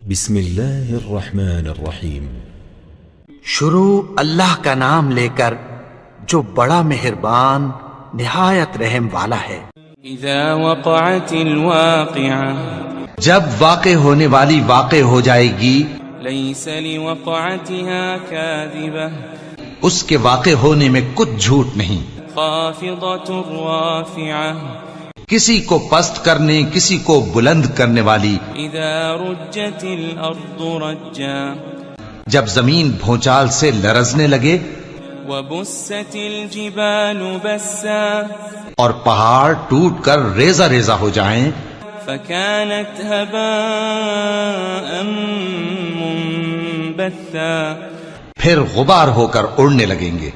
بسم اللہ الرحمن الرحیم۔ شروع اللہ کا نام لے کر جو بڑا مہربان نہایت رحم والا ہے۔ اذا وقعت الواقعہ، جب واقع ہونے والی واقع ہو جائے گی، لیس لوقعتها کاذبہ، اس کے واقع ہونے میں کچھ جھوٹ نہیں، خافضۃ رافعہ، کسی کو پست کرنے کسی کو بلند کرنے والی۔ اذا رجت الارض رجا، جب زمین بھونچال سے لرزنے لگے، وبست الجبال بسا، اور پہاڑ ٹوٹ کر ریزہ ریزہ ہو جائیں، فكانت هباء منبثا، پھر غبار ہو کر اڑنے لگیں گے۔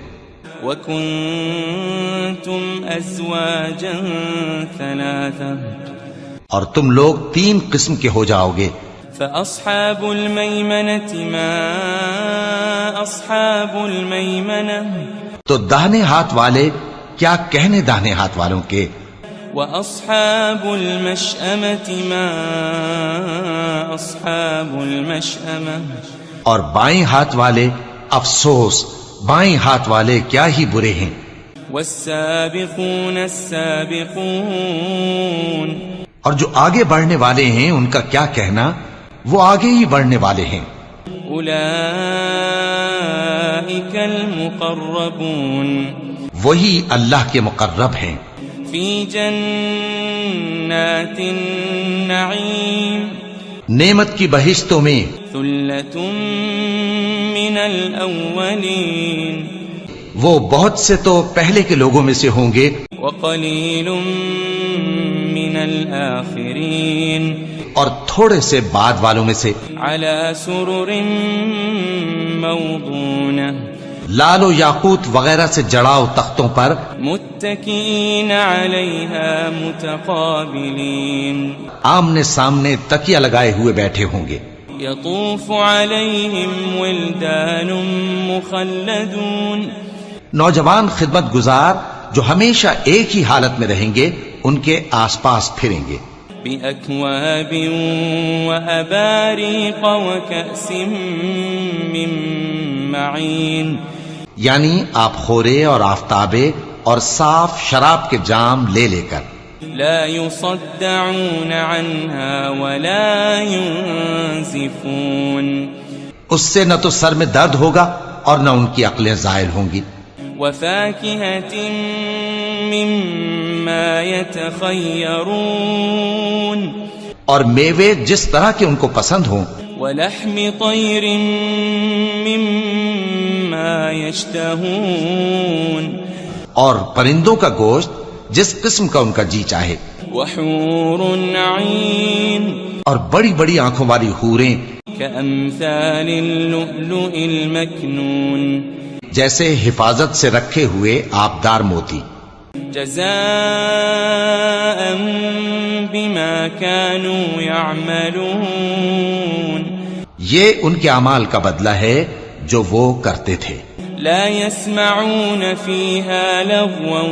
وكنتم ازواجا ثلاثا، اور تم لوگ 3 قسم کے ہو جاؤ گے۔ فأصحاب الميمنة ما أصحاب الميمنة، تو داہنے ہاتھ والے کیا کہنے داہنے ہاتھ والوں کے، وأصحاب المشأمة ما أصحاب المشأمة، اور بائیں ہاتھ والے افسوس بائیں ہاتھ والے کیا ہی برے ہیں۔ والسابقون السابقون، اور جو آگے بڑھنے والے ہیں ان کا کیا کہنا، وہ آگے ہی بڑھنے والے ہیں۔ أولئك المقربون، وہی اللہ کے مقرب ہیں، في جنات النعيم، نعمت کی بہشتوں میں۔ ثلة من الأولين، وہ بہت سے تو پہلے کے لوگوں میں سے ہوں گے، وقليل من الآخرين، اور تھوڑے سے بعد والوں میں سے۔ على سرر موضونة، لال و یاقوت وغیرہ سے جڑاؤ تختوں پر، متكئين عليها متقابلين، آمنے سامنے تکیہ لگائے ہوئے بیٹھے ہوں گے۔ يطوف عليهم ولدان مخلدون، نوجوان خدمت گزار جو ہمیشہ ایک ہی حالت میں رہیں گے ان کے آس پاس پھریں گے۔ بأكواب وأباريق وكأس من معين، یعنی آپ خورے اور آفتابے اور صاف شراب کے جام لے لے کر۔ لا يصدعون عنها ولا ينزفون، اس سے نہ تو سر میں درد ہوگا اور نہ ان کی عقلیں زائل ہوں گی۔ وفاكهة مما يتخيرون، اور میوے جس طرح کے ان کو پسند ہوں، ولحم طير مما يشتهون، اور پرندوں کا گوشت جس قسم کا ان کا جی چاہے، وحور عين، اور بڑی بڑی آنکھوں والی حوریں كأمثال اللؤلؤ المكنون، جیسے حفاظت سے رکھے ہوئے آبدار موتی۔ جزاء بما كانوا يعملون، یہ ان کے اعمال کا بدلہ ہے جو وہ کرتے تھے۔ لا يسمعون فيها لغوا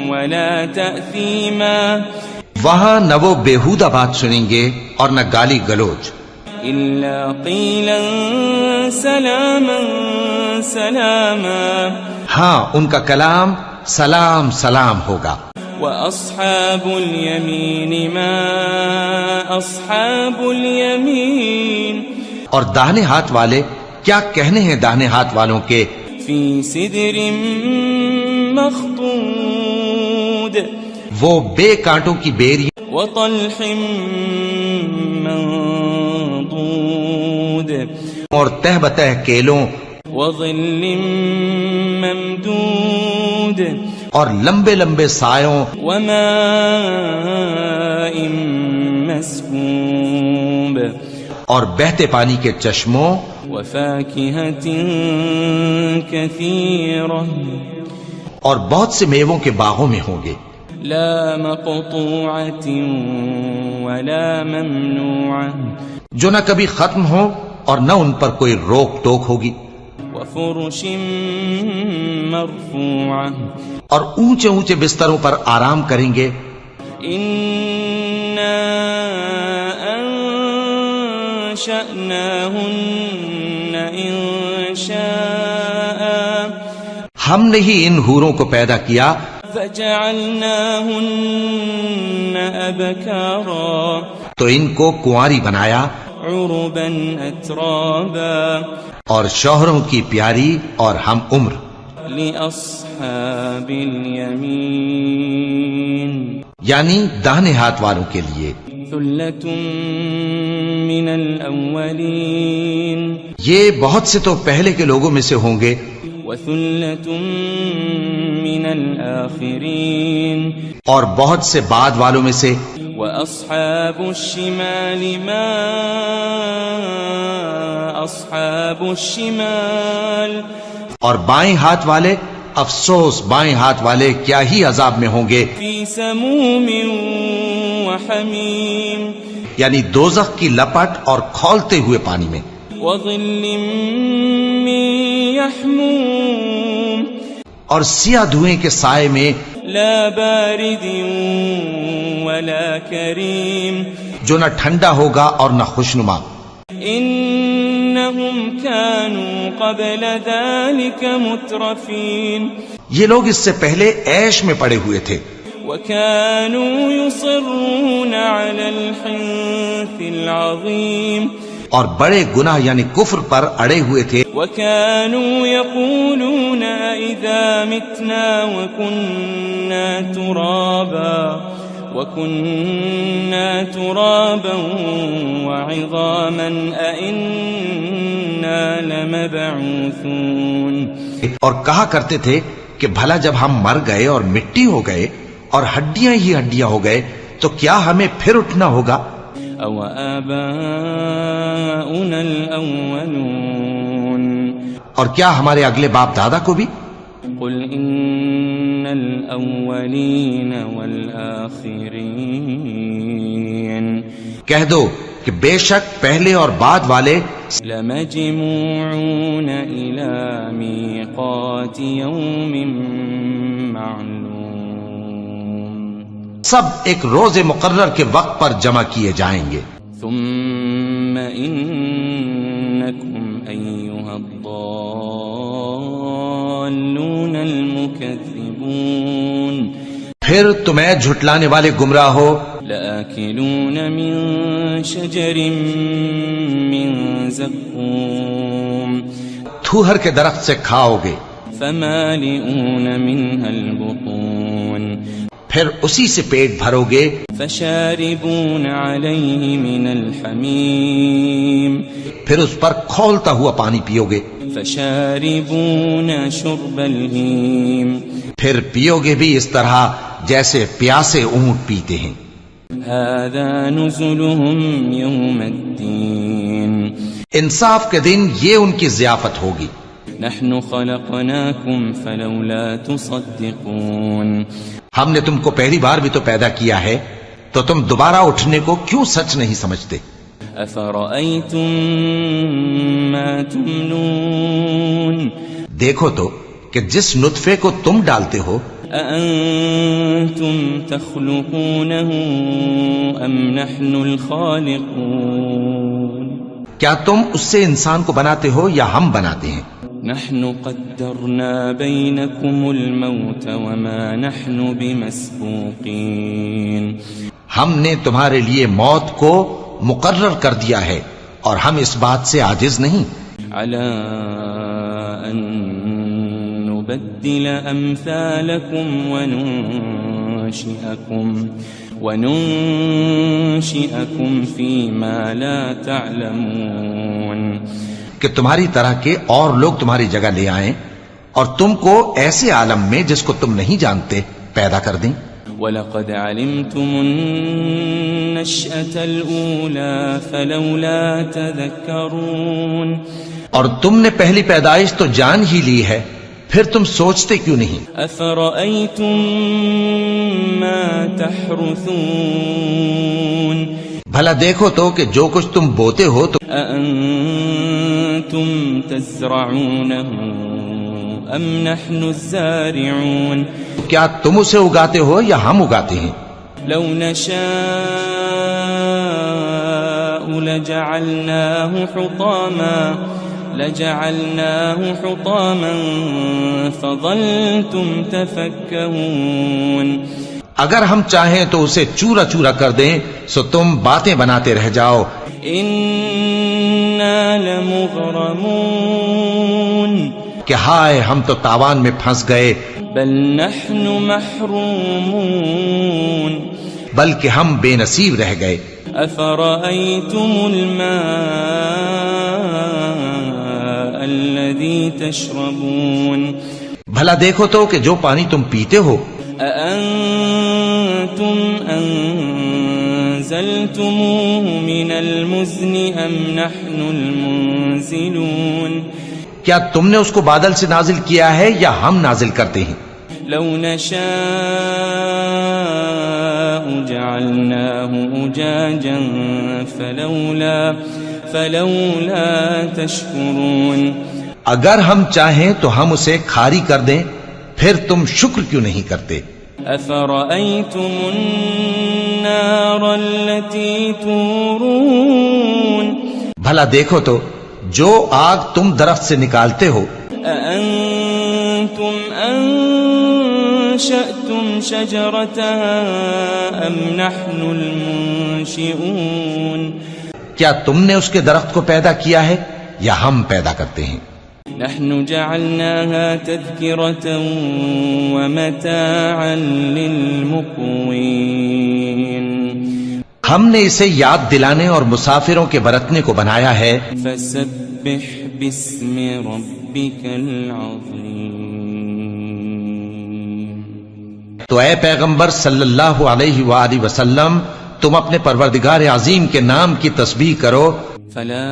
ولا تأثيما، وہاں نہ وہ بیہودہ بات سنیں گے اور نہ گالی گلوچ، إلا قيلا سلاما سلاما، ہاں ان کا کلام سلام سلام ہوگا۔ وأصحاب اليمين ما أصحاب اليمين، اور داہنے ہاتھ والے کیا کہنے ہیں داہنے ہاتھ والوں کے، في سدر مخضود، وہ بے کانٹوں کی بیری وطلح منضود، اور تہ بتہ کیلوں وظل ممدود، اور لمبے لمبے سایوں وماء مسكوب، اور بہتے پانی کے چشموں، وفاكهة كثيرة، اور بہت سے میووں کے باغوں میں ہوں گے، لا مقطوعة ولا ممنوعة، جو نہ کبھی ختم ہو اور نہ ان پر کوئی روک ٹوک ہوگی، وفرش مرفوعة، اور اونچے اونچے بستروں پر آرام کریں گے۔ أنشأناهن إنشاء ہم نے ہی ان حوروں کو پیدا کیا فجعلناهن أبكارا تو ان کو کنواری بنایا عربا أترابا اور شوہروں کی پیاری اور ہم عمر لأصحاب اليمين یعنی داہنے ہاتھ والوں کے لیے ثلة من الأولين یہ بہت سے تو پہلے کے لوگوں میں سے ہوں گے وثلة من الآخرين اور بہت سے بعد والوں میں سے وأصحاب الشمال ما أصحاب الشمال اور بائیں ہاتھ والے افسوس بائیں ہاتھ والے کیا ہی عذاب میں ہوں گے في سموم وحميم یعنی دوزخ کی لپٹ اور کھولتے ہوئے پانی میں وظل من يحموم اور سیاہ دھوئیں کے سائے میں لا بارد ولا كريم جو نہ ٹھنڈا ہوگا اور نہ خوشنما إنهم كانوا قبل ذلك مترفين یہ لوگ اس سے پہلے عیش میں پڑے ہوئے تھے وكانوا يصرون على الحنث العظيم اور بڑے گناہ یعنی کفر پر اڑے ہوئے تھے وكانوا يقولون إذا متنا وكنا ترابا وعظاما أئنا لمبعوثون اور کہا کرتے تھے کہ بھلا جب ہم مر گئے اور مٹی ہو گئے اور ہڈیاں ہی ہڈیاں ہو گئے تو کیا ہمیں پھر اٹھنا ہوگا أو آباؤنا الأولون اور کیا ہمارے اگلے باپ دادا کو بھی قل إن الأولين والآخرين کہہ دو کہ بے شک پہلے اور بعد والے لمجموعون إلى ميقات يوم معلوم سب ایک روز مقرر کے وقت پر جمع کیے جائیں گے ثم إنكم أيها الضالون المكذبون پھر تمہیں جھٹلانے والے گمراہ ہو لآكلون من شجر من زقوم تھوہر کے درخت سے کھاؤ گے فمالئون منها البطون پھر اسی سے پیٹ بھرو گے فشاربون عليه من الحميم پھر اس پر کھولتا ہوا پانی پیو گے فشاربون شرب الهيم پھر پیو گے بھی اس طرح جیسے پیاسے اونٹ پیتے ہیں هذا نزلهم يوم الدين انصاف کے دن یہ ان کی ضیافت ہوگی نحن خلقناكم فلولا تصدقون ہم نے تم کو پہلی بار بھی تو پیدا کیا ہے تو تم دوبارہ اٹھنے کو کیوں سچ نہیں سمجھتے أفرأيتم ما تمنون دیکھو تو کہ جس نطفے کو تم ڈالتے ہو أأنتم تخلقونه أم نحن الخالقون کیا تم اس سے انسان کو بناتے ہو یا ہم بناتے ہیں نحن قدرنا بينكم الموت وما نحن بمسبوقين ہم نے تمہارے لیے موت کو مقرر کر دیا ہے اور ہم اس بات سے عاجز نہیں على أن نبدل أمثالكم وننشئكم فيما لا تعلمون کہ تمہاری طرح کے اور لوگ تمہاری جگہ لے آئیں اور تم کو ایسے عالم میں جس کو تم نہیں جانتے پیدا کر دیں وَلَقَدْ عَلِمْتُمُ النَّشْأَةَ الْأُولَى فَلَوْلَا تَذَكَّرُونَ اور تم نے پہلی پیدائش تو جان ہی لی ہے پھر تم سوچتے کیوں نہیں أَفَرَأَيْتُم مَّا تَحْرُثُونَ بھلا دیکھو تو کہ جو کچھ تم بوتے ہو تو أَأَنتُمْ تَزْرَعُونَهُ أَمْ نَحْنُ الزَّارِعُونَ کیا تم اسے اگاتے ہو یا ہم اگاتے ہیں لو نشاء لجعلناه حطاما فظلتم تفكهون اگر ہم چاہیں تو اسے چورا چورا کر دیں سو تم باتیں بناتے رہ جاؤ. إنا لمغرمون کہ ہائے ہم تو تاوان میں پھنس گئے. بل نحن محرومون بلکہ ہم بے نصیب رہ گئے. أفرأيتم الماء الذي تشربون بھلا دیکھو تو کہ جو پانی تم پیتے ہو أأنتم أنزلتموه من المزن أم نحن المنزلون کیا تم نے اس کو بادل سے نازل کیا ہے یا ہم نازل کرتے ہیں؟ لو نشاء جعلناه أجاجا فلولا تشكرون اگر ہم چاہیں تو ہم اسے کھاری کر دیں پھر تم شکر کیوں نہیں کرتے؟ أفرأيتم النار التي تورون بھلا دیکھو تو جو آگ تم درخت سے نکالتے ہو أأنتم أنشأتم شجرتها أم نحن المنشئون کیا تم نے اس کے درخت کو پیدا کیا ہے یا ہم پیدا کرتے ہیں؟ نحن جعلناها تذكرة ومتاعا للمقوين ہم نے اسے یاد دلانے اور مسافروں کے برتنے کو بنایا ہے. فسبح باسم ربك العظيم تو اے پیغمبر صلی اللہ علیہ وآلہ وسلم تم اپنے پروردگار عظیم کے نام کی تسبیح کرو. فلا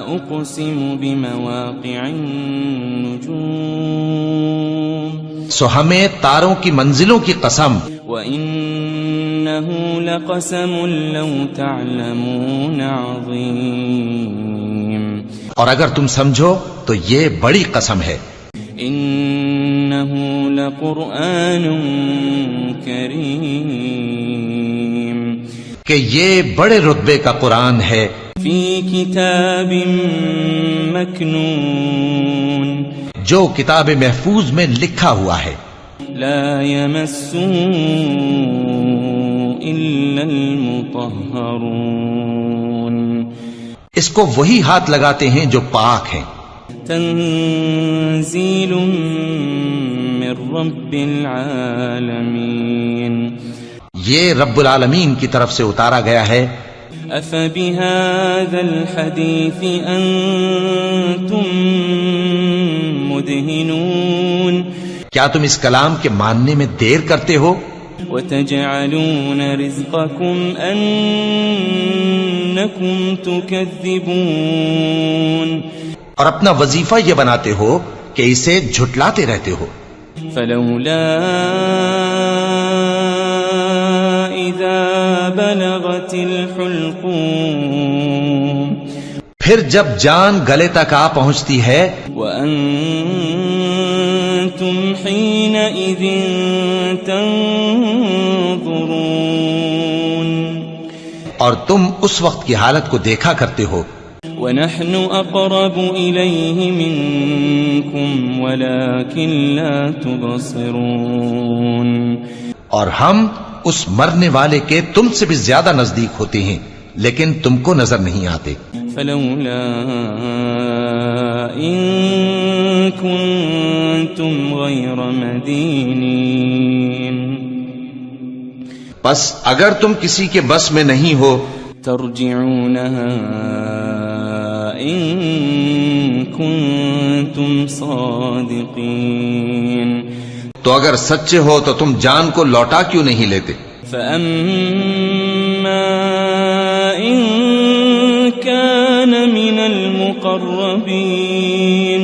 أقسم بمواقع النجوم سو ہمیں تاروں کی منزلوں کی قسم. وإنه لقسم لو تعلمون عظيم اور اگر تم سمجھو تو یہ بڑی قسم ہے. إنه لقرآن كريم کہ یہ بڑے رتبے کا قرآن ہے. في كتاب مكنون جو کتاب محفوظ میں لکھا ہوا ہے. لا يمسه إلا المطهرون اس کو وہی ہاتھ لگاتے ہیں جو پاک ہیں. تنزيل من رب العالمين یہ رب العالمین کی طرف سے اتارا گیا ہے. أفبهذا الحديث أنتم مدهنون کیا تم اس کلام کے ماننے میں دیر کرتے ہو؟ وتجعلون رزقكم أنكم تكذبون اور اپنا وظیفہ یہ بناتے ہو کہ اسے جھٹلاتے رہتے ہو. فلولا إذا بلغت الحلقوم پھر جب جان گلے تک آ پہنچتی ہے وأنتم حينئذ تنظرون اور تم اس وقت کی حالت کو دیکھا کرتے ہو. ونحن أقرب إليه منكم ولكن لا تبصرون اور ہم اس مرنے والے کے تم سے بھی زیادہ نزدیک ہوتے ہیں لیکن تم کو نظر نہیں آتے. فلولا إن كنتم غير مدينين بس اگر تم کسی کے بس میں نہیں ہو ترجعونها إن كنتم صادقين تو اگر سچے ہو تو تم جان کو لوٹا کیوں نہیں لیتے؟ فأما إن كان من المقربين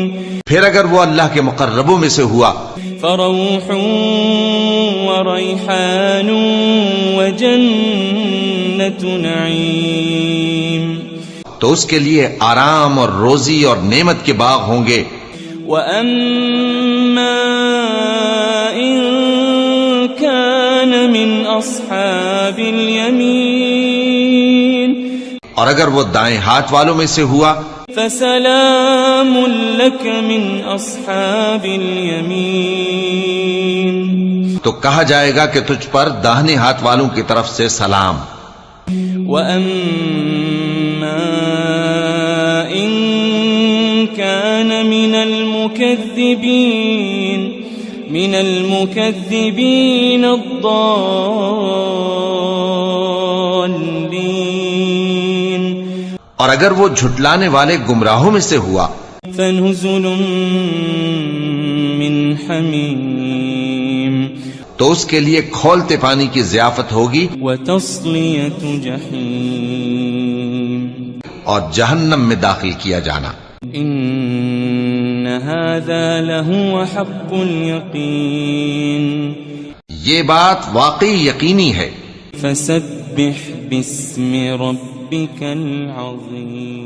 پھر اگر وہ اللہ کے مقربوں میں سے ہوا فروح وريحان وجنة نعيم تو اس کے لیے آرام اور روزی اور نعمت کے باغ ہوں گے. وأما إن كان من أصحاب اليمين اور اگر وہ دائیں ہاتھ والوں میں سے ہوا فسلام لك من أصحاب اليمين تو کہا جائے گا کہ تجھ پر داہنے ہاتھ والوں کی طرف سے سلام. وأما إن كان من المكذبين الضالين اور اگر وہ جھٹلانے والے گمراہوں میں سے ہوا فنزل من حمیم تو اس کے لیے کھولتے پانی کی ضیافت ہوگی وتصلیۃ جحیم اور جہنم میں داخل کیا جانا. ان هذا لهو حق اليقین یہ بات واقعی یقینی ہے. فسبح باسم ربك العظیم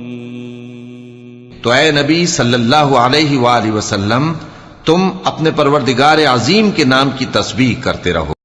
تو اے نبی صلی اللہ علیہ وآلہ وسلم تم اپنے پروردگار عظیم کے نام کی تسبیح کرتے رہو.